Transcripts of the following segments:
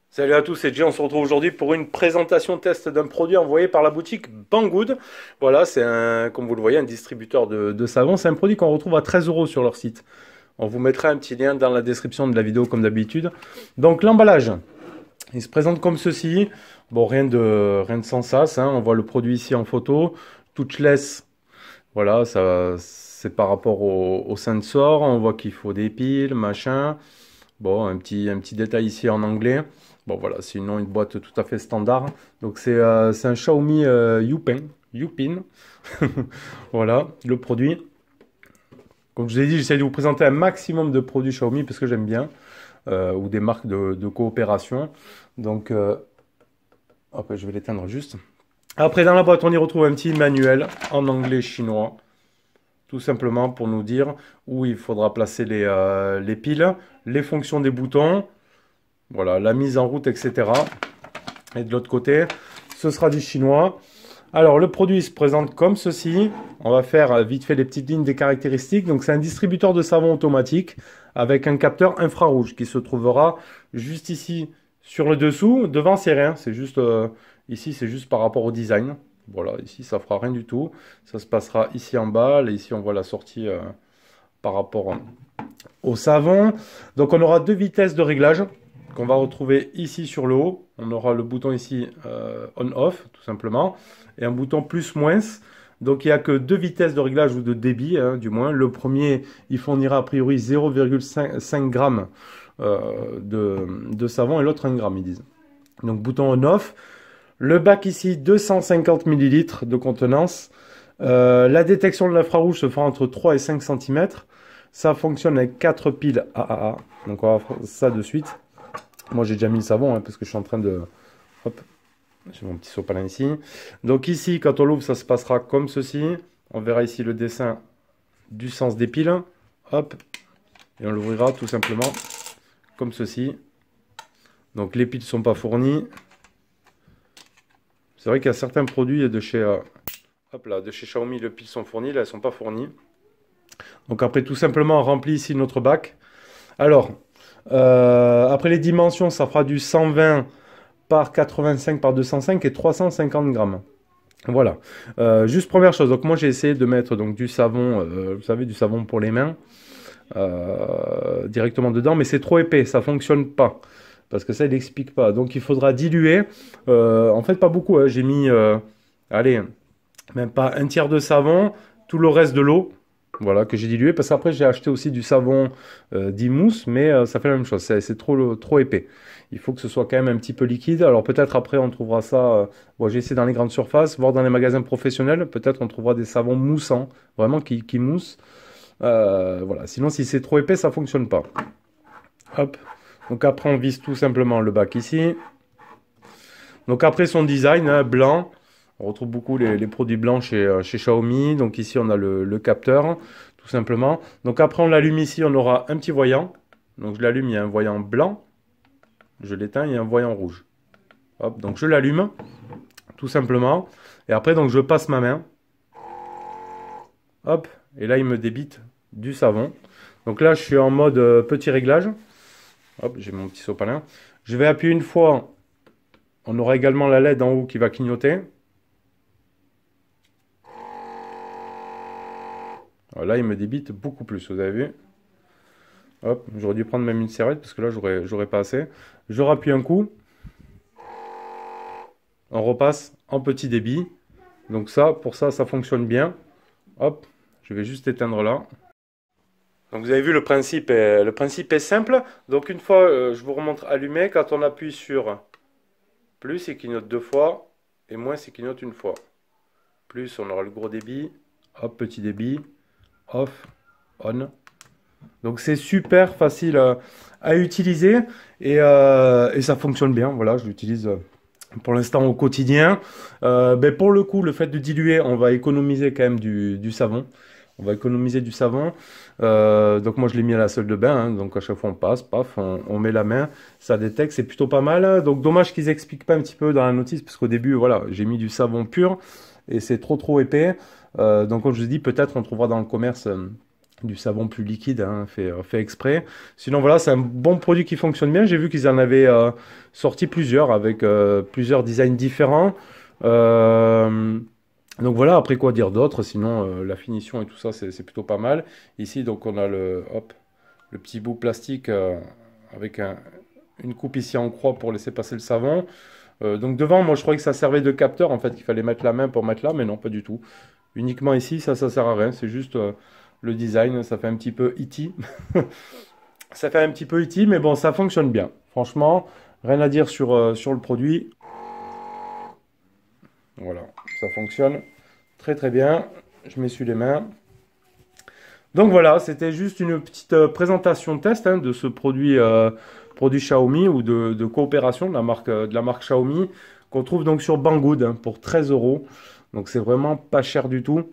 Salut à tous, c'est Jay, on se retrouve aujourd'hui pour une présentation test d'un produit envoyé par la boutique Banggood. Voilà, c'est comme vous le voyez, un distributeur de savon. C'est un produit qu'on retrouve à 13 € sur leur site. On vous mettra un petit lien dans la description de la vidéo comme d'habitude. Donc l'emballage, il se présente comme ceci. Bon, rien de sans sas, hein. On voit le produit ici en photo. Touchless, voilà, ça c'est par rapport au sensor. On voit qu'il faut des piles, machin. Bon, un petit détail ici en anglais. Bon voilà, sinon une boîte tout à fait standard. Donc c'est un Xiaomi Youpin. Voilà, le produit. Comme je vous ai dit, j'essaie de vous présenter un maximum de produits Xiaomi parce que j'aime bien. Ou des marques de coopération. Donc, hop, je vais l'éteindre juste. Après, dans la boîte, on y retrouve un petit manuel en anglais chinois. Tout simplement pour nous dire où il faudra placer les piles, les fonctions des boutons. Voilà, la mise en route, etc. Et de l'autre côté, ce sera du chinois. Alors, le produit se présente comme ceci. On va faire vite fait les petites lignes des caractéristiques. Donc, c'est un distributeur de savon automatique avec un capteur infrarouge qui se trouvera juste ici sur le dessous. Devant, c'est rien. C'est juste ici, c'est juste par rapport au design. Voilà, ici, ça fera rien du tout. Ça se passera ici en bas. Là, ici, on voit la sortie par rapport au savon. Donc, on aura deux vitesses de réglage qu'on va retrouver ici sur le haut. On aura le bouton ici on-off, tout simplement, et un bouton plus-moins. Donc, il n'y a que deux vitesses de réglage ou de débit, hein, du moins. Le premier, il fournira a priori 0,5 g de savon et l'autre 1 g, ils disent. Donc, bouton on-off. Le bac ici, 250 ml de contenance. La détection de l'infrarouge se fera entre 3 et 5 cm. Ça fonctionne avec 4 piles AAA. Donc, on va faire ça de suite. Moi, j'ai déjà mis le savon hein, parce que je suis en train de... Hop, j'ai mon petit sopalin ici. Donc ici, quand on l'ouvre, ça se passera comme ceci. On verra ici le dessin du sens des piles. Hop, et on l'ouvrira tout simplement comme ceci. Donc les piles ne sont pas fournies. C'est vrai qu'il y a certains produits de chez, de chez Xiaomi, les piles sont fournies. Là, elles ne sont pas fournies. Donc après, tout simplement, on remplit ici notre bac. Alors... après les dimensions, ça fera du 120 par 85 par 205 et 350 grammes. Voilà. Juste première chose. Donc moi j'ai essayé de mettre donc du savon, vous savez, du savon pour les mains directement dedans, mais c'est trop épais, ça fonctionne pas parce que ça il n'explique pas. Donc il faudra diluer. En fait pas beaucoup. Hein. J'ai mis, allez, même pas un tiers de savon, tout le reste de l'eau. Voilà, que j'ai dilué, parce qu'après j'ai acheté aussi du savon d'Imousse, mais ça fait la même chose, c'est trop épais. Il faut que ce soit quand même un petit peu liquide. Alors peut-être après on trouvera ça, bon, j'ai essayé dans les grandes surfaces, voire dans les magasins professionnels, peut-être on trouvera des savons moussants, vraiment qui moussent. Voilà, sinon si c'est trop épais, ça ne fonctionne pas. Hop, donc après on visse tout simplement le bac ici. Donc après son design, hein, blanc. On retrouve beaucoup les produits blancs chez Xiaomi. Donc ici, on a le capteur, tout simplement. Donc après, on l'allume ici, on aura un petit voyant. Donc je l'allume, il y a un voyant blanc. Je l'éteins, il y a un voyant rouge. Hop, donc je l'allume, tout simplement. Et après, donc je passe ma main. Hop, et là, il me débite du savon. Donc là, je suis en mode petit réglage. Hop, j'ai mon petit sopalin. Je vais appuyer une fois. On aura également la LED en haut qui va clignoter. Là, il me débite beaucoup plus, vous avez vu. Hop, j'aurais dû prendre même une serviette parce que là, j'aurais pas assez. Je rappuie un coup. On repasse en petit débit. Donc ça, pour ça, ça fonctionne bien. Hop, je vais juste éteindre là. Donc vous avez vu, le principe est simple. Donc une fois, je vous remontre allumé. Quand on appuie sur plus, il clignote 2 fois. Et moins, il clignote 1 fois. Plus, on aura le gros débit. Hop, petit débit. Off, on. Donc c'est super facile à utiliser et ça fonctionne bien. Voilà, je l'utilise pour l'instant au quotidien. Pour le coup, le fait de diluer, on va économiser quand même du savon. On va économiser du savon. Donc moi je l'ai mis à la salle de bain, hein. Donc à chaque fois on passe, paf, on met la main, ça détecte, c'est plutôt pas mal. Donc dommage qu'ils expliquent pas un petit peu dans la notice, parce qu'au début, voilà, j'ai mis du savon pur et c'est trop épais. Donc comme je vous dis, peut-être on trouvera dans le commerce du savon plus liquide, hein, fait exprès. Sinon voilà, c'est un bon produit qui fonctionne bien. J'ai vu qu'ils en avaient sorti plusieurs avec plusieurs designs différents. Donc voilà, après quoi dire d'autre, sinon la finition et tout ça, c'est plutôt pas mal. Ici, donc on a hop, le petit bout plastique avec une coupe ici en croix pour laisser passer le savon. Donc devant, moi je croyais que ça servait de capteur, en fait, qu'il fallait mettre la main pour mettre là, mais non, pas du tout. Uniquement ici, ça sert à rien, c'est juste le design, ça fait un petit peu E.T. Ça fait un petit peu E.T., mais bon, ça fonctionne bien. Franchement, rien à dire sur le produit. Voilà, ça fonctionne très bien. Je m'essuie les mains. Donc voilà, c'était juste une petite présentation test, hein, de ce produit Xiaomi ou de coopération de la marque Xiaomi qu'on trouve donc sur Banggood, hein, pour 13 €. Donc c'est vraiment pas cher du tout.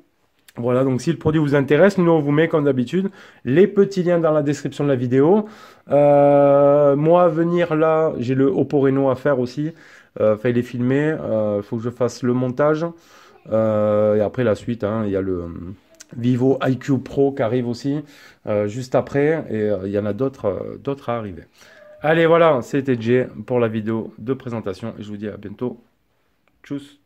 Voilà, donc si le produit vous intéresse, nous on vous met comme d'habitude les petits liens dans la description de la vidéo. Moi à venir là, j'ai le Oppo Reno à faire aussi. Enfin, il est filmé, il faut que je fasse le montage. Et après la suite, hein, il y a le Vivo IQ Pro qui arrive aussi juste après. Et il y en a d'autres à arriver. Allez, voilà, c'était Jay pour la vidéo de présentation. Et je vous dis à bientôt. Tchuss!